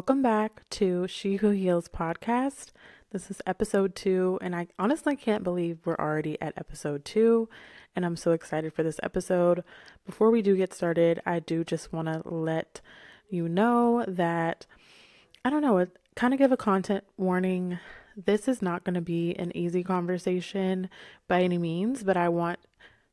Welcome back to She Who Heals podcast. This is episode 2, and I honestly can't believe we're already at episode 2, and I'm so excited for this episode. Before we do get started, I do just want to let you know that, kind of give a content warning. This is not going to be an easy conversation by any means, but I want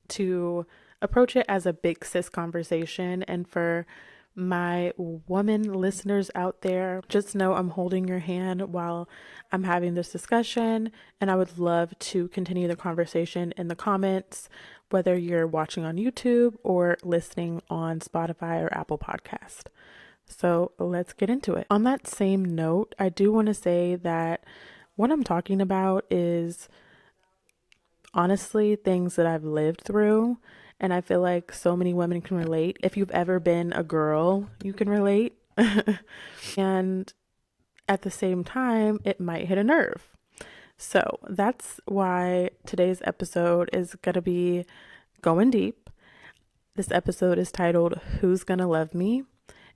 to approach it as a big sis conversation. And for my woman listeners out there, just know I'm holding your hand while I'm having this discussion, and I would love to continue the conversation in the comments, whether you're watching on YouTube or listening on Spotify or Apple Podcast. So let's get into it. On that same note, I do want to say that what I'm talking about is honestly things that I've lived through, and I feel like so many women can relate. If you've ever been a girl, you can relate. And at the same time, it might hit a nerve. So that's why today's episode is going to be going deep. This episode is titled Who's Gonna Love Me?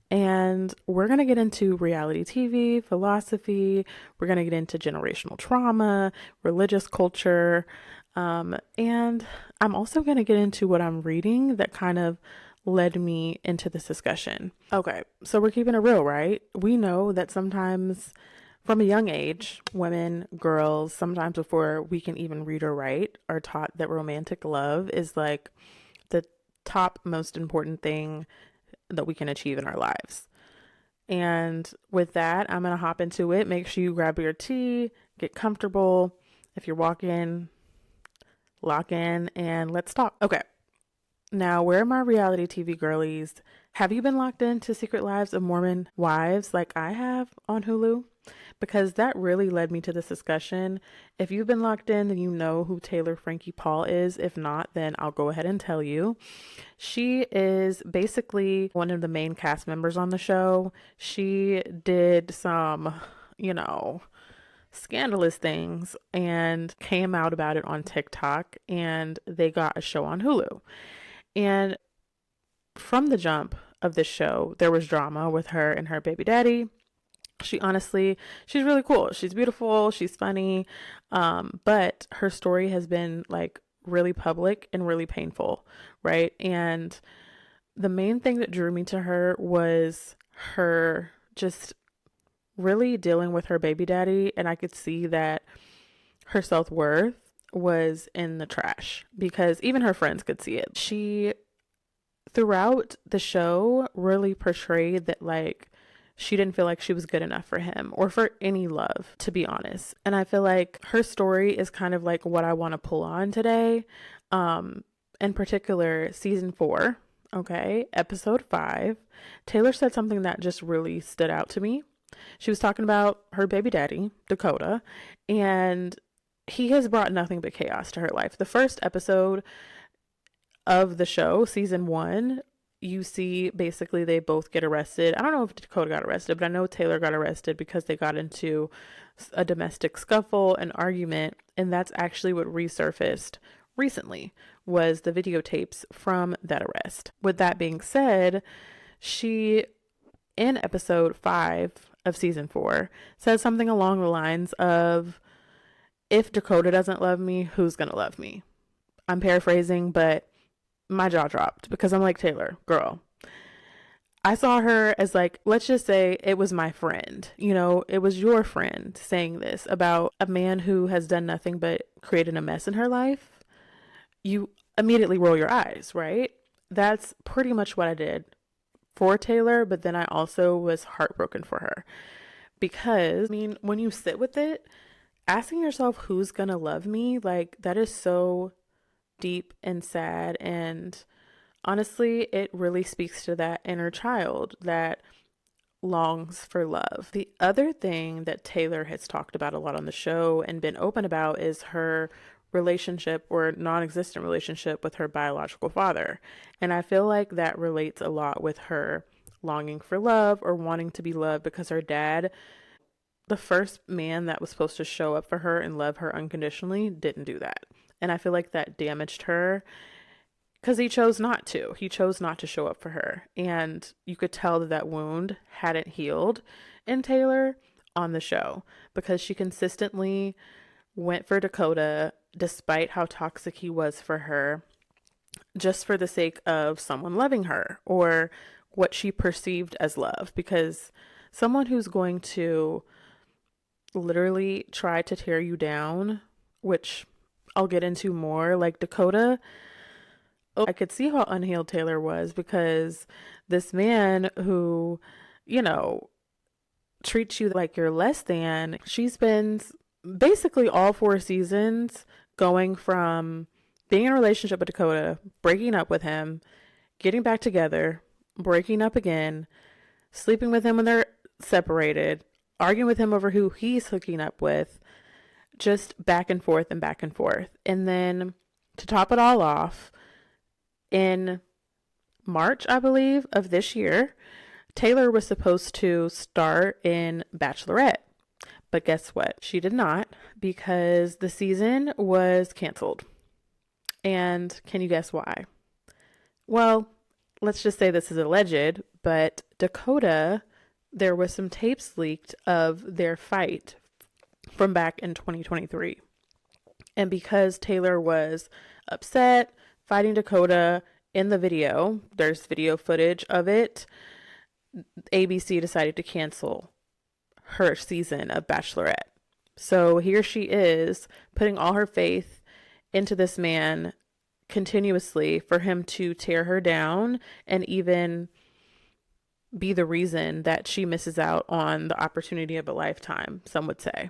And we're going to get into reality TV, philosophy. We're going to get into generational trauma, religious culture. And I'm also going to get into what I'm reading that kind of led me into this discussion. Okay, so we're keeping it real, right? We know that sometimes from a young age, women, girls, sometimes before we can even read or write, are taught that romantic love is like the top most important thing that we can achieve in our lives. And with that, I'm going to hop into it. Make sure you grab your tea, get comfortable. If you're walking, lock in, and let's talk. Okay. Now, where are my reality TV girlies? Have you been locked into Secret Lives of Mormon Wives like I have on Hulu? Because that really led me to this discussion. If you've been locked in, then you know who Taylor Frankie Paul is. If not, then I'll go ahead and tell you. She is basically one of the main cast members on the show. She did some, scandalous things and came out about it on TikTok, and they got a show on Hulu. And from the jump of this show, there was drama with her and her baby daddy. She's really cool. She's beautiful. She's funny. But her story has been like really public and really painful, right? And the main thing that drew me to her was her just really dealing with her baby daddy. And I could see that her self-worth was in the trash because even her friends could see it. She, throughout the show, really portrayed that like she didn't feel like she was good enough for him or for any love, to be honest. And I feel like her story is kind of like what I want to pull on today. In particular, season 4, okay, episode 5, Taylor said something that just really stood out to me. She was talking about her baby daddy, Dakota, and he has brought nothing but chaos to her life. The first episode of the show, season 1, you see basically they both get arrested. I don't know if Dakota got arrested, but I know Taylor got arrested because they got into a domestic scuffle, an argument, and that's actually what resurfaced recently was the videotapes from that arrest. With that being said, she, in episode 5 of season 4, says something along the lines of, if Dakota doesn't love me, who's gonna love me? I'm paraphrasing, but my jaw dropped because I'm like, Taylor, girl, I saw her as like, let's just say it was my friend, it was your friend saying this about a man who has done nothing but created a mess in her life. You immediately roll your eyes, right? That's pretty much what I did for Taylor, but then I also was heartbroken for her because, when you sit with it, asking yourself who's gonna love me, like that is so deep and sad, and honestly it really speaks to that inner child that longs for love. The other thing that Taylor has talked about a lot on the show and been open about is her relationship or non-existent relationship with her biological father, and I feel like that relates a lot with her longing for love or wanting to be loved because her dad, the first man that was supposed to show up for her and love her unconditionally, didn't do that. And I feel like that damaged her because he chose not to. He chose not to show up for her. And you could tell that that wound hadn't healed in Taylor on the show because she consistently went for Dakota despite how toxic he was for her, just for the sake of someone loving her or what she perceived as love. Because someone who's going to literally try to tear you down, which I'll get into more, like Dakota, I could see how unhealed Taylor was because this man who, you know, treats you like you're less than, she spends basically all 4 seasons going from being in a relationship with Dakota, breaking up with him, getting back together, breaking up again, sleeping with him when they're separated, arguing with him over who he's hooking up with, just back and forth and back and forth. And then to top it all off, in March, I believe, of this year, Taylor was supposed to star in Bachelorette. But guess what? She did not because the season was canceled. And can you guess why? Well, let's just say this is alleged, but Dakota, there was some tapes leaked of their fight from back in 2023. And because Taylor was upset, fighting Dakota in the video, there's video footage of it, ABC decided to cancel her season of Bachelorette. So here she is putting all her faith into this man continuously for him to tear her down and even be the reason that she misses out on the opportunity of a lifetime, some would say.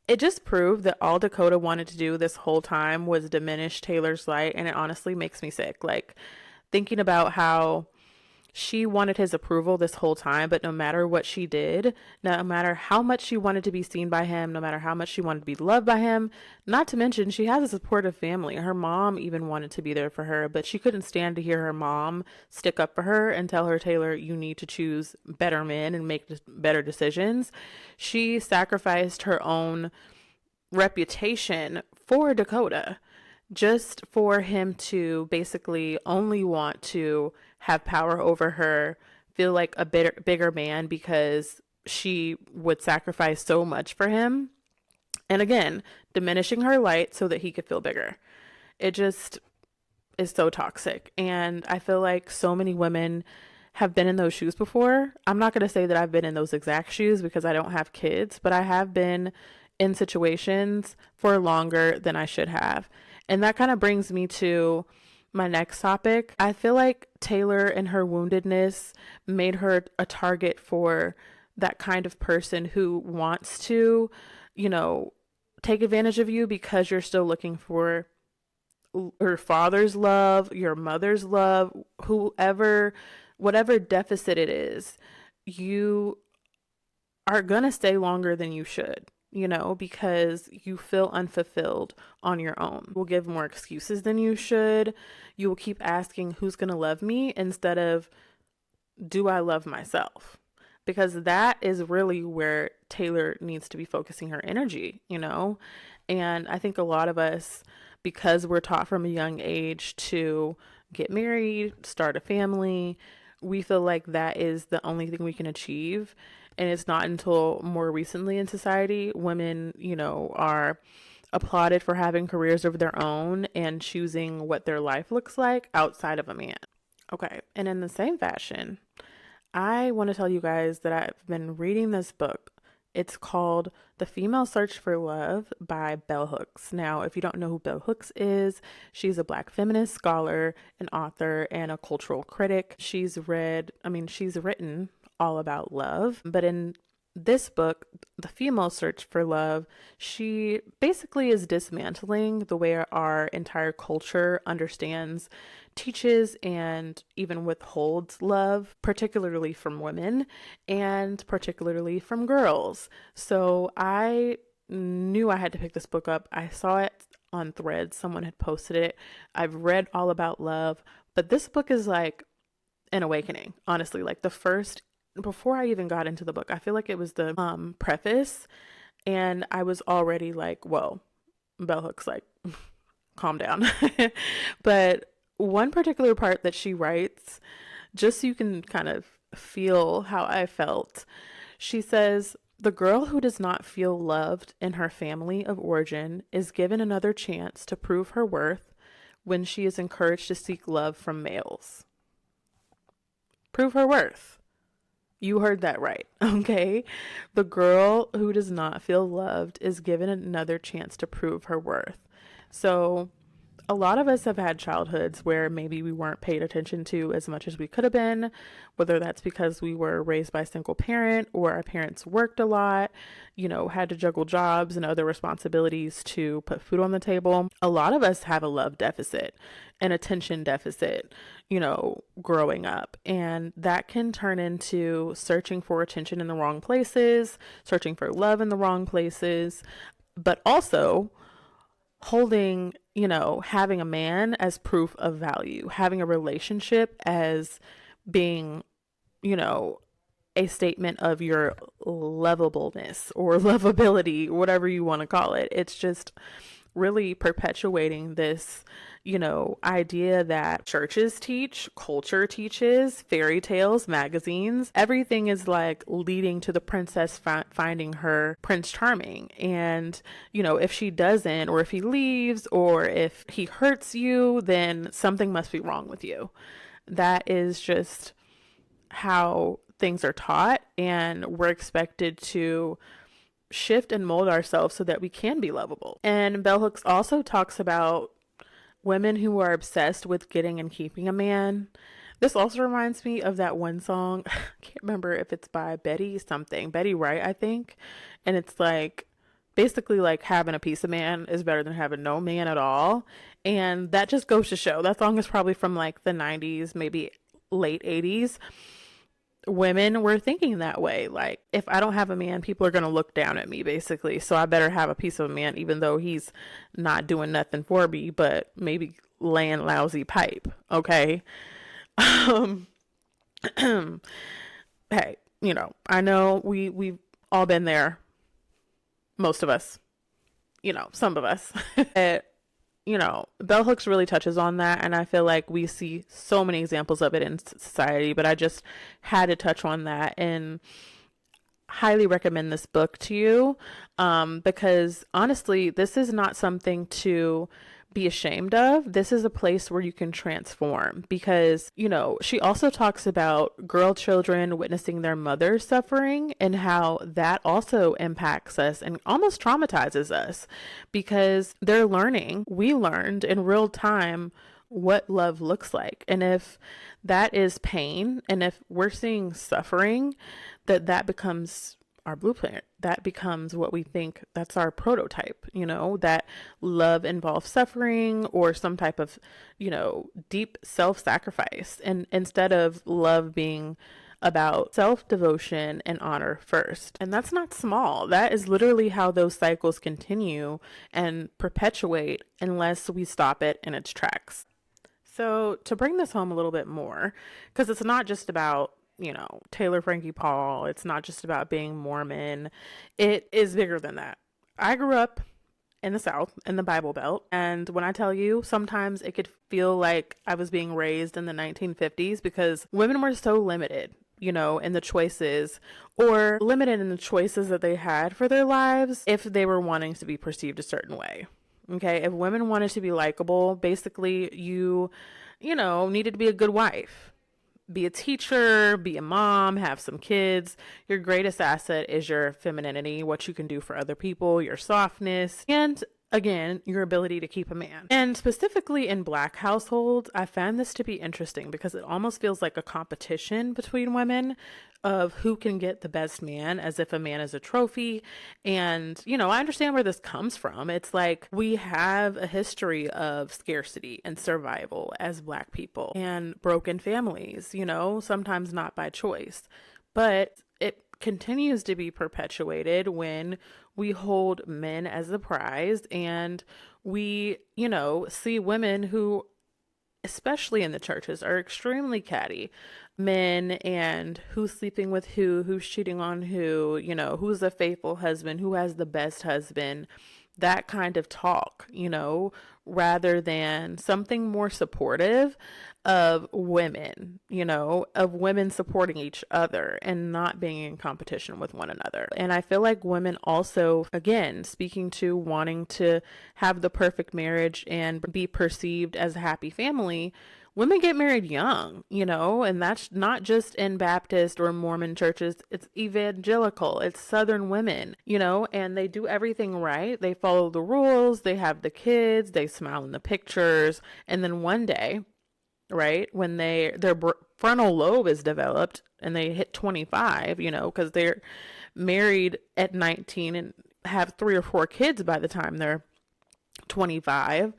It just proved that all Dakota wanted to do this whole time was diminish Taylor's light, and it honestly makes me sick. Like, thinking about how she wanted his approval this whole time, but no matter what she did, no matter how much she wanted to be seen by him, no matter how much she wanted to be loved by him, not to mention she has a supportive family. Her mom even wanted to be there for her, but she couldn't stand to hear her mom stick up for her and tell her, Taylor, you need to choose better men and make better decisions. She sacrificed her own reputation for Dakota just for him to basically only want to have power over her, feel like a bigger man because she would sacrifice so much for him. And again, diminishing her light so that he could feel bigger. It just is so toxic. And I feel like so many women have been in those shoes before. I'm not going to say that I've been in those exact shoes because I don't have kids, but I have been in situations for longer than I should have. And that kind of brings me to my next topic. I feel like Taylor and her woundedness made her a target for that kind of person who wants to, you know, take advantage of you because you're still looking for your father's love, your mother's love, whoever, whatever deficit it is, you are gonna stay longer than you should, you know, because you feel unfulfilled on your own. You will give more excuses than you should. You will keep asking who's gonna love me instead of do I love myself? Because that is really where Taylor needs to be focusing her energy, you know? And I think a lot of us, because we're taught from a young age to get married, start a family, we feel like that is the only thing we can achieve. And it's not until more recently in society, women, you know, are applauded for having careers of their own and choosing what their life looks like outside of a man. Okay, and in the same fashion, I want to tell you guys that I've been reading this book. It's called The Female Search for Love by Bell Hooks. Now, if you don't know who Bell Hooks is, she's a Black feminist scholar, an author, and a cultural critic. She's written all about love, but in this book, The Female Search for Love, she basically is dismantling the way our entire culture understands, teaches, and even withholds love, particularly from women and particularly from girls. So I knew I had to pick this book up. I saw it on Threads. Someone had posted it. I've read all about love, but this book is like an awakening, honestly. Like before I even got into the book, I feel like it was the preface, and I was already like, whoa, Bell Hooks, like, calm down. But one particular part that she writes, just so you can kind of feel how I felt, she says, the girl who does not feel loved in her family of origin is given another chance to prove her worth when she is encouraged to seek love from males. Prove her worth. You heard that right, okay? The girl who does not feel loved is given another chance to prove her worth. So, a lot of us have had childhoods where maybe we weren't paid attention to as much as we could have been, whether that's because we were raised by a single parent or our parents worked a lot, had to juggle jobs and other responsibilities to put food on the table. A lot of us have a love deficit, an attention deficit, growing up. And that can turn into searching for attention in the wrong places, searching for love in the wrong places, but also holding, having a man as proof of value, having a relationship as being, you know, a statement of your lovableness or lovability, whatever you want to call it. It's just really perpetuating this, idea that churches teach, culture teaches, fairy tales, magazines, everything is like leading to the princess finding her Prince Charming. And, if she doesn't, or if he leaves, or if he hurts you, then something must be wrong with you. That is just how things are taught, and we're expected to shift and mold ourselves so that we can be lovable. And Bell Hooks also talks about women who are obsessed with getting and keeping a man. This also reminds me of that one song. I can't remember if it's by Betty Wright, I think. And it's like, basically like having a piece of man is better than having no man at all. And that just goes to show that song is probably from like the 90s, maybe late 80s. Women were thinking that way. Like, if I don't have a man, people are going to look down at me, basically. So I better have a piece of a man, even though he's not doing nothing for me, but maybe laying lousy pipe. Okay. Um, hey, I know we've all been there. Most of us, some of us. Bell Hooks really touches on that, and I feel like we see so many examples of it in society, but I just had to touch on that and highly recommend this book to you, because honestly, this is not something to be ashamed of. This is a place where you can transform, because, she also talks about girl children witnessing their mother suffering and how that also impacts us and almost traumatizes us, because we learned in real time what love looks like. And if that is pain, and if we're seeing suffering, that becomes our blueprint. That becomes what we think, that's our prototype, that love involves suffering or some type of, deep self-sacrifice. And instead of love being about self-devotion and honor first. And that's not small. That is literally how those cycles continue and perpetuate unless we stop it in its tracks. So to bring this home a little bit more, because it's not just about Taylor Frankie Paul. It's not just about being Mormon. It is bigger than that. I grew up in the South, in the Bible Belt. And when I tell you, sometimes it could feel like I was being raised in the 1950s, because women were so limited, in the choices, or limited in the choices that they had for their lives if they were wanting to be perceived a certain way. Okay. If women wanted to be likable, basically you needed to be a good wife. Be a teacher, be a mom, have some kids. Your greatest asset is your femininity, what you can do for other people, your softness, and again, your ability to keep a man. And specifically in Black households, I found this to be interesting because it almost feels like a competition between women of who can get the best man, as if a man is a trophy. And, I understand where this comes from. It's like we have a history of scarcity and survival as Black people, and broken families, sometimes not by choice. But it continues to be perpetuated when we hold men as the prize, and we, see women who, especially in the churches, are extremely catty men, and who's sleeping with who's cheating on who's a faithful husband, who has the best husband, that kind of talk, rather than something more supportive of women, of women supporting each other and not being in competition with one another. And I feel like women also, again, speaking to wanting to have the perfect marriage and be perceived as a happy family, women get married young, and that's not just in Baptist or Mormon churches. It's evangelical, it's Southern women, and they do everything right. They follow the rules, they have the kids, they smile in the pictures, and then one day, right, when their frontal lobe is developed and they hit 25, because they're married at 19 and have 3 or 4 kids by the time they're 25,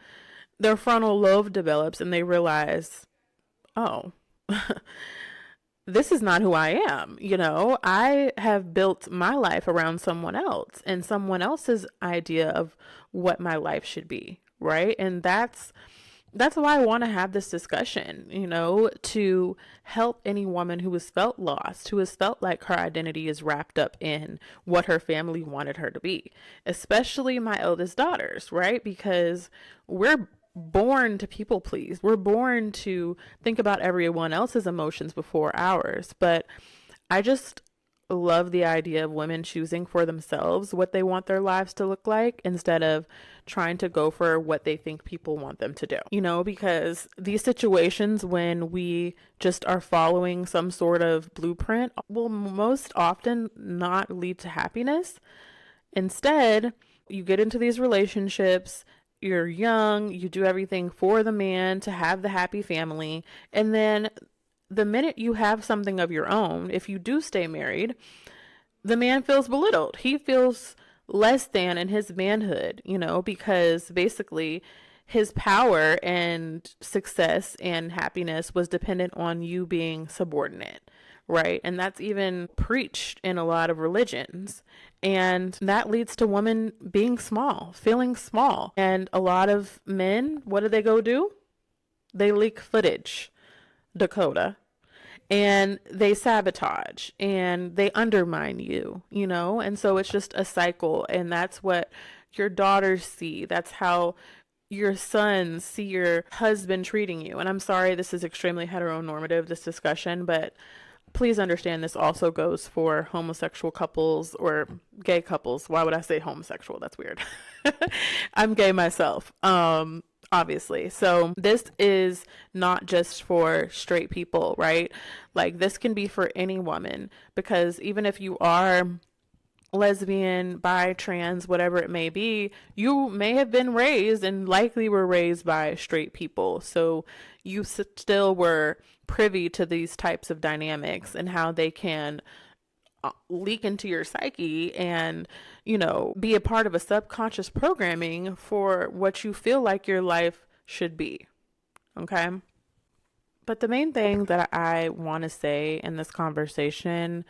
their frontal lobe develops and they realize, oh, this is not who I am. I have built my life around someone else and someone else's idea of what my life should be, right? And that's why I want to have this discussion, to help any woman who has felt lost, who has felt like her identity is wrapped up in what her family wanted her to be, especially my eldest daughters, right? Because we're born to people please. We're born to think about everyone else's emotions before ours. But I just love the idea of women choosing for themselves what they want their lives to look like instead of trying to go for what they think people want them to do. Because these situations when we just are following some sort of blueprint will most often not lead to happiness. Instead, you get into these relationships, you're young, you do everything for the man to have the happy family, and then the minute you have something of your own, if you do stay married, the man feels belittled. He feels less than in his manhood, because basically his power and success and happiness was dependent on you being subordinate, right? And that's even preached in a lot of religions. And that leads to women being small, feeling small. And a lot of men, what do they go do? They leak footage, Dakota, and they sabotage and they undermine you, and so it's just a cycle. And that's what your daughters see. That's how your sons see your husband treating you. And I'm sorry, this is extremely heteronormative, this discussion, but please understand this also goes for homosexual couples or gay couples. Why would I say homosexual? That's weird. I'm gay myself. Obviously. So this is not just for straight people, right? Like this can be for any woman, because even if you are lesbian, bi, trans, whatever it may be, you may have been raised and likely were raised by straight people. So you still were privy to these types of dynamics and how they can leak into your psyche and, be a part of a subconscious programming for what you feel like your life should be. Okay. But the main thing that I want to say in this conversation,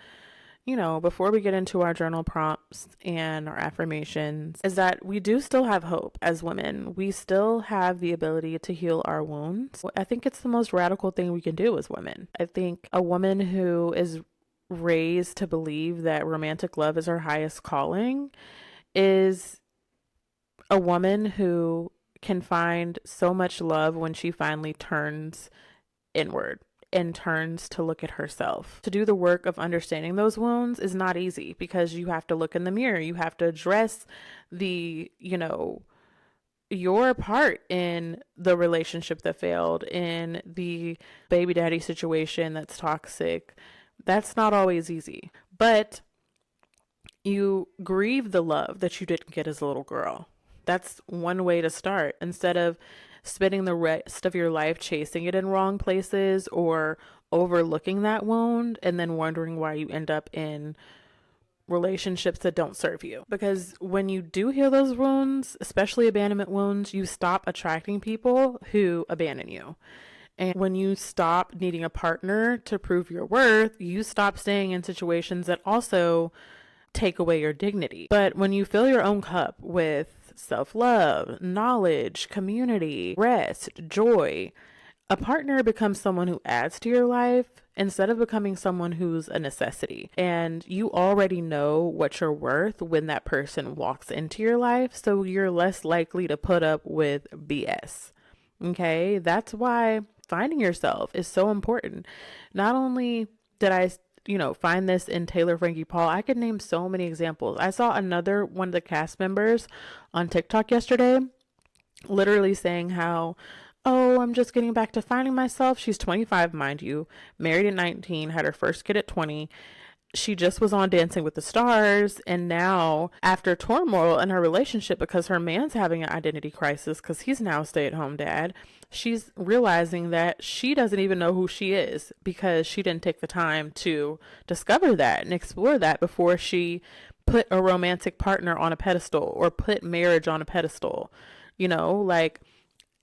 before we get into our journal prompts and our affirmations, is that we do still have hope as women. We still have the ability to heal our wounds. I think it's the most radical thing we can do as women. I think a woman who is raised to believe that romantic love is her highest calling is a woman who can find so much love when she finally turns inward and turns to look at herself. To do the work of understanding those wounds is not easy, because you have to look in the mirror. You have to address the, your part in the relationship that failed, in the baby daddy situation that's toxic. That's not always easy, but you grieve the love that you didn't get as a little girl. That's one way to start. Instead of spending the rest of your life chasing it in wrong places or overlooking that wound and then wondering why you end up in relationships that don't serve you. Because when you do heal those wounds, especially abandonment wounds, you stop attracting people who abandon you. And when you stop needing a partner to prove your worth, you stop staying in situations that also take away your dignity. But when you fill your own cup with self-love, knowledge, community, rest, joy, A partner becomes someone who adds to your life instead of becoming someone who's a necessity. And you already know what you're worth when that person walks into your life, so you're less likely to put up with BS. Okay? That's why finding yourself is so important. Not only did I find this in Taylor Frankie Paul, I could name so many examples. I saw another one of the cast members on TikTok yesterday literally saying how, oh, I'm just getting back to finding myself. She's 25, mind you, married at 19, had her first kid at 20. She just was on Dancing with the Stars. And now, after turmoil in her relationship because her man's having an identity crisis because he's now a stay-at-home dad, she's realizing that she doesn't even know who she is because she didn't take the time to discover that and explore that before she put a romantic partner on a pedestal or put marriage on a pedestal. Like,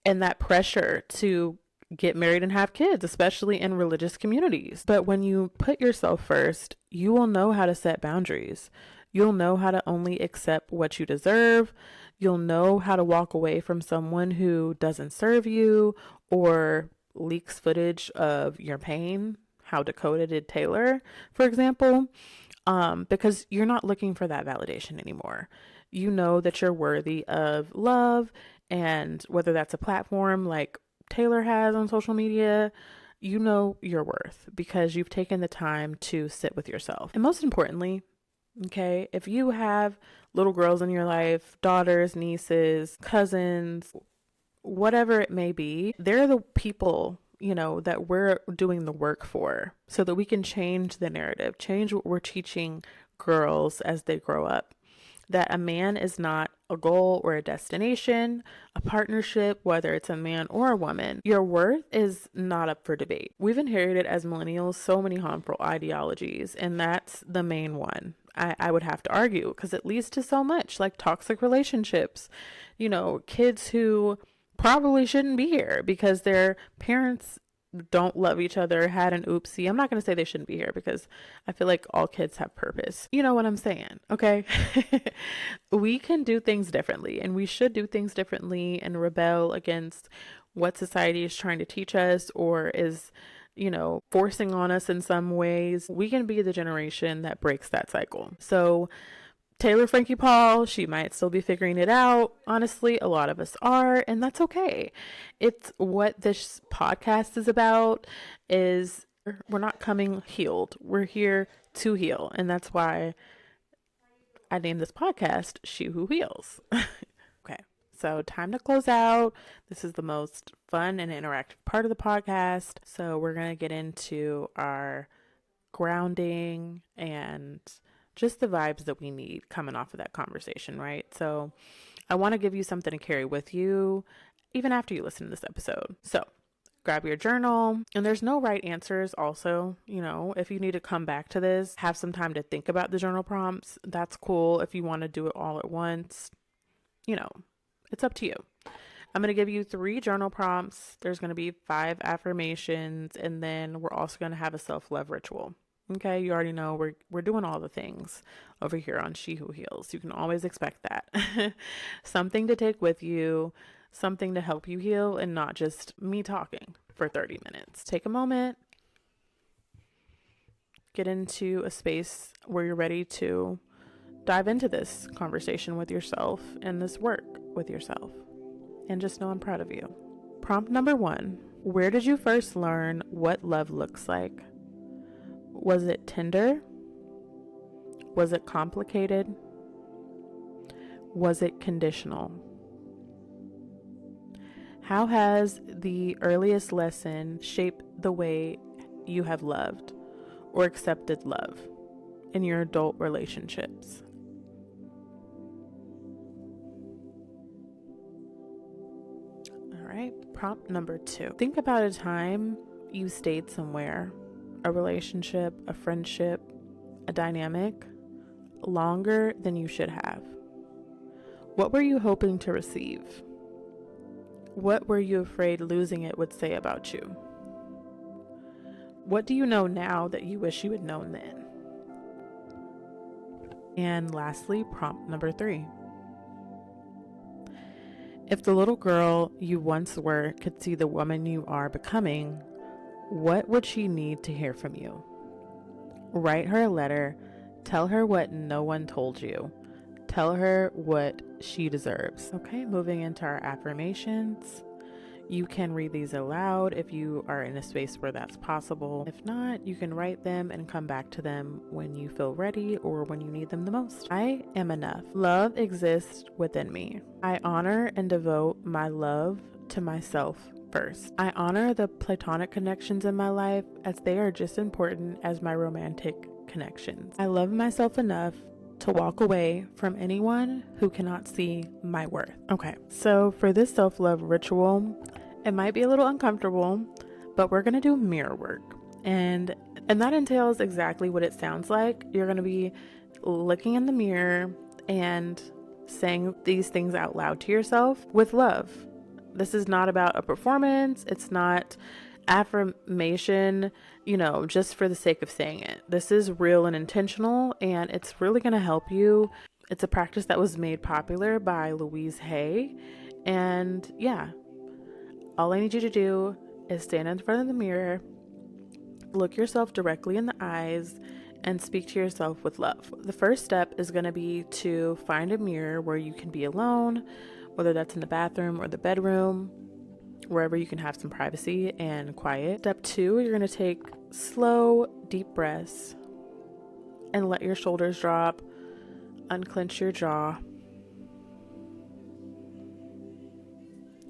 and that pressure to get married and have kids, especially in religious communities. But when you put yourself first, you will know how to set boundaries. You'll know how to only accept what you deserve. You'll know how to walk away from someone who doesn't serve you or leaks footage of your pain, how Dakota did Taylor, for example, because you're not looking for that validation anymore. You know that you're worthy of love, and whether that's a platform like Taylor has on social media, you know your worth because you've taken the time to sit with yourself. And most importantly, okay, if you have little girls in your life, daughters, nieces, cousins, whatever it may be, they're the people, that we're doing the work for so that we can change the narrative, change what we're teaching girls as they grow up. That a man is not a goal or a destination, a partnership, whether it's a man or a woman. Your worth is not up for debate. We've inherited as millennials so many harmful ideologies, and that's the main one. I would have to argue because it leads to so much, like toxic relationships, kids who probably shouldn't be here because their parents don't love each other, had an oopsie. I'm not going to say they shouldn't be here because I feel like all kids have purpose. You know what I'm saying, okay? We can do things differently, and we should do things differently and rebel against what society is trying to teach us or is, forcing on us in some ways. We can be the generation that breaks that cycle. So Taylor Frankie Paul, she might still be figuring it out. Honestly, a lot of us are, and that's okay. It's what this podcast is about is we're not coming healed. We're here to heal. And that's why I named this podcast She Who Heals. Okay. So time to close out. This is the most fun and interactive part of the podcast. So we're going to get into our grounding and just the vibes that we need coming off of that conversation, right? So I want to give you something to carry with you even after you listen to this episode. So grab your journal, and there's no right answers also. If you need to come back to this, have some time to think about the journal prompts. That's cool. If you want to do it all at once, it's up to you. I'm going to give you 3 journal prompts. There's going to be 5 affirmations, and then we're also going to have a self-love ritual. Okay, you already know we're doing all the things over here on She Who Heals. You can always expect that. Something to take with you, something to help you heal, and not just me talking for 30 minutes. Take a moment, get into a space where you're ready to dive into this conversation with yourself and this work with yourself. And just know I'm proud of you. Prompt number 1. Where did you first learn what love looks like? Was it tender? Was it complicated? Was it conditional? How has the earliest lesson shaped the way you have loved or accepted love in your adult relationships? All right, prompt number 2. Think about a time you stayed somewhere, a relationship, a friendship, a dynamic, longer than you should have. What were you hoping to receive? What were you afraid losing it would say about you? What do you know now that you wish you had known then? And lastly, prompt number 3. If the little girl you once were could see the woman you are becoming, what would she need to hear from you? Write her a letter. Tell her what no one told you. Tell her what she deserves. Okay, moving into our affirmations. You can read these aloud if you are in a space where that's possible. If not, you can write them and come back to them when you feel ready or when you need them the most. I am enough. Love exists within me. I honor and devote my love to myself first. I honor the platonic connections in my life as they are just important as my romantic connections. I love myself enough to walk away from anyone who cannot see my worth. Okay, so for this self-love ritual, it might be a little uncomfortable, but we're gonna do mirror work. And that entails exactly what it sounds like. You're gonna be looking in the mirror and saying these things out loud to yourself with love. This is not about a performance. It's not affirmation, just for the sake of saying it. This is real and intentional, and it's really going to help you. It's a practice that was made popular by Louise Hay. And yeah, all I need you to do is stand in front of the mirror, look yourself directly in the eyes, and speak to yourself with love. The first step is going to be to find a mirror where you can be alone, whether that's in the bathroom or the bedroom, wherever you can have some privacy and quiet. Step 2, you're going to take slow, deep breaths and let your shoulders drop, unclench your jaw.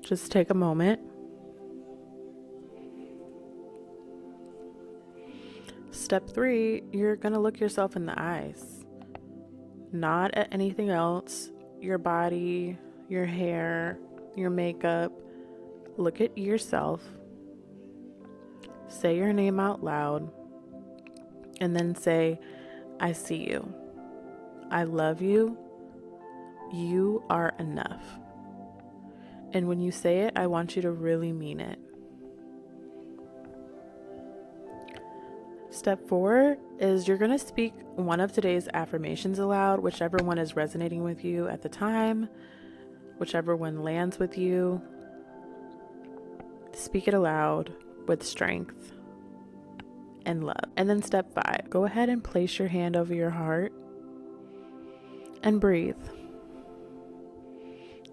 Just take a moment. Step 3, you're going to look yourself in the eyes, not at anything else, your body, your hair, your makeup. Look at yourself, say your name out loud, and then say, I see you. I love you. You are enough. And when you say it, I want you to really mean it. Step 4 is you're going to speak one of today's affirmations aloud, whichever one is resonating with you at the time, whichever one lands with you. Speak it aloud with strength and love. And then step 5, go ahead and place your hand over your heart and breathe.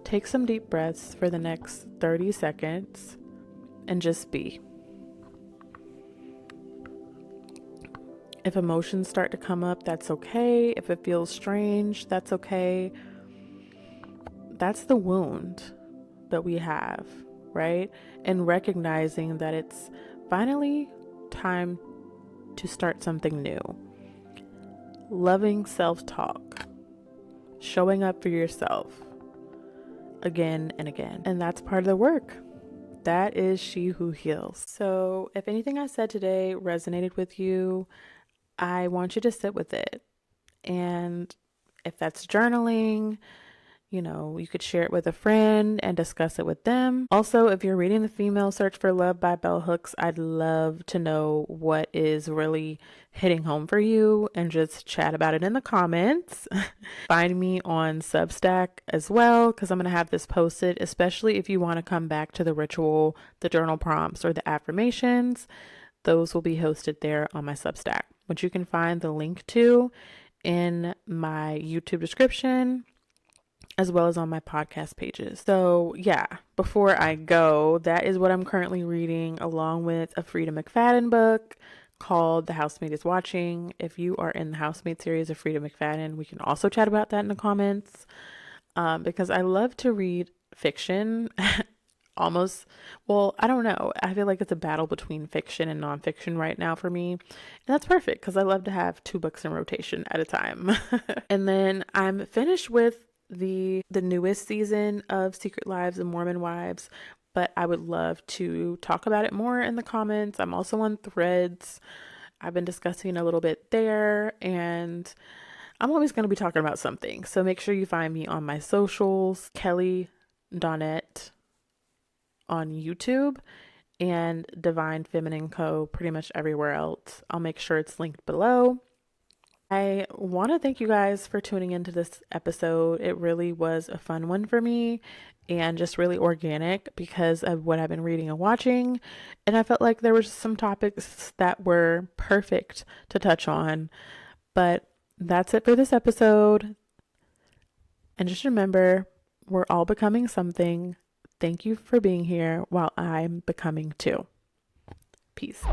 Take some deep breaths for the next 30 seconds and just be. If emotions start to come up, that's okay. If it feels strange, that's okay. That's the wound that we have, right? And recognizing that it's finally time to start something new. Loving self-talk, showing up for yourself again and again. And that's part of the work. That is She Who Heals. So if anything I said today resonated with you, I want you to sit with it. And if that's journaling, you could share it with a friend and discuss it with them. Also, if you're reading The Female Search for Love by Bell Hooks, I'd love to know what is really hitting home for you and just chat about it in the comments. Find me on Substack as well, because I'm going to have this posted, especially if you want to come back to the ritual, the journal prompts, or the affirmations. Those will be hosted there on my Substack, which you can find the link to in my YouTube description, as well as on my podcast pages. So yeah, before I go, that is what I'm currently reading, along with a Frida McFadden book called The Housemaid is Watching. If you are in the Housemaid series of Frida McFadden, we can also chat about that in the comments, because I love to read fiction. I don't know. I feel like it's a battle between fiction and nonfiction right now for me. And that's perfect because I love to have 2 books in rotation at a time. And then I'm finished with the newest season of Secret Lives of Mormon Wives, but I would love to talk about it more in the comments. I'm also on Threads. I've been discussing a little bit there, and I'm always going to be talking about something. So make sure you find me on my socials, Kelly Donnette on YouTube, and Divine Feminine Co. pretty much everywhere else. I'll make sure it's linked below. I want to thank you guys for tuning into this episode. It really was a fun one for me and just really organic because of what I've been reading and watching. And I felt like there were some topics that were perfect to touch on. But that's it for this episode. And just remember, we're all becoming something. Thank you for being here while I'm becoming too. Peace.